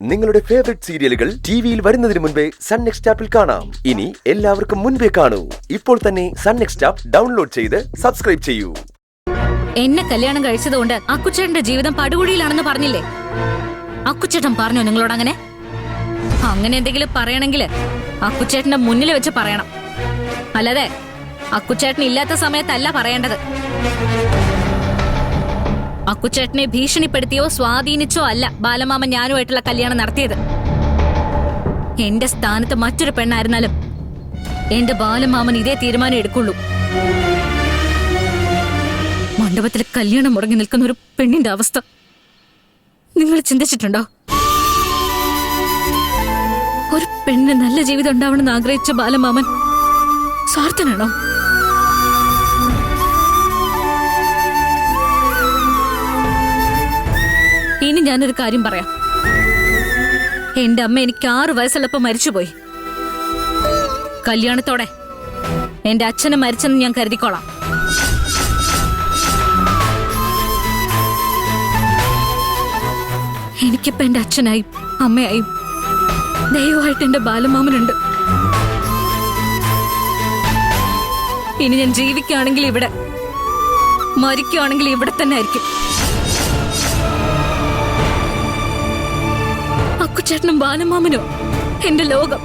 നിങ്ങളുടെ ഫേവറേറ്റ് സീരിയലുകൾ ടിവിയിൽ വരുന്നതിന് മുൻപേ സൺ നെക്സ്റ്റ് ആപ്പിൽ കാണാം. ഇനി എല്ലാവർക്കും മുൻപേ കാണൂ. ഇപ്പോൾ തന്നെ സൺ നെക്സ്റ്റ് ആപ്പ് ഡൗൺലോഡ് ചെയ്ത് സബ്സ്ക്രൈബ് ചെയ്യൂ. എന്നെ കല്യാണം കഴിച്ചതുകൊണ്ട് അക്കുച്ചേട്ടന്റെ ജീവിതം പടുകുഴിയിലാണെന്ന് പറഞ്ഞില്ലേ? അക്കുച്ചേട്ടൻ പറഞ്ഞോ നിങ്ങളോട് അങ്ങനെ? അങ്ങനെ എന്തെങ്കിലും പറയണമെങ്കിൽ അക്കുച്ചേട്ടന്റെ മുന്നിൽ വെച്ച് പറയണം. അല്ലാതെ അക്കുച്ചേട്ടൻ ഇല്ലാത്ത സമയത്തല്ല പറയേണ്ടത്. അക്കുച്ചേട്ടനെ ഭീഷണിപ്പെടുത്തിയോ സ്വാധീനിച്ചോ അല്ല ബാലമാമൻ ഞാനുമായിട്ടുള്ള കല്യാണം നടത്തിയത്. എന്റെ സ്ഥാനത്ത് മറ്റൊരു പെണ്ണായിരുന്നാലും എന്റെ ബാലമാമൻ ഇതേ തീരുമാനം എടുക്കുള്ളൂ. മണ്ഡപത്തിൽ കല്യാണം മുടങ്ങി നിൽക്കുന്ന ഒരു പെണ്ണിന്റെ അവസ്ഥ നിങ്ങൾ ചിന്തിച്ചിട്ടുണ്ടോ? ഒരു പെണ്ണിന് നല്ല ജീവിതം ഉണ്ടാവണമെന്ന് ആഗ്രഹിച്ച ബാലമാമൻ സ്വാർത്ഥനാണോ? ഇനി ഞാനൊരു കാര്യം പറയാം. എന്റെ അമ്മ എനിക്ക് 6 വയസ്സുള്ളപ്പോ മരിച്ചുപോയി. കല്യാണത്തോടെ എന്റെ അച്ഛനെ മരിച്ചെന്ന് ഞാൻ കരുതിക്കോളാം. എനിക്കിപ്പോ എന്റെ അച്ഛനായും അമ്മയായും ദൈവമായിട്ട് എന്റെ ബാലമാമനുണ്ട്. ഇനി ഞാൻ ജീവിക്കുകയാണെങ്കിൽ ഇവിടെ, മരിക്കുകയാണെങ്കിൽ ഇവിടെ തന്നെ ആയിരിക്കും. അക്കുച്ചേട്ടനും ബാലമാമനോ എന്റെ ലോകം.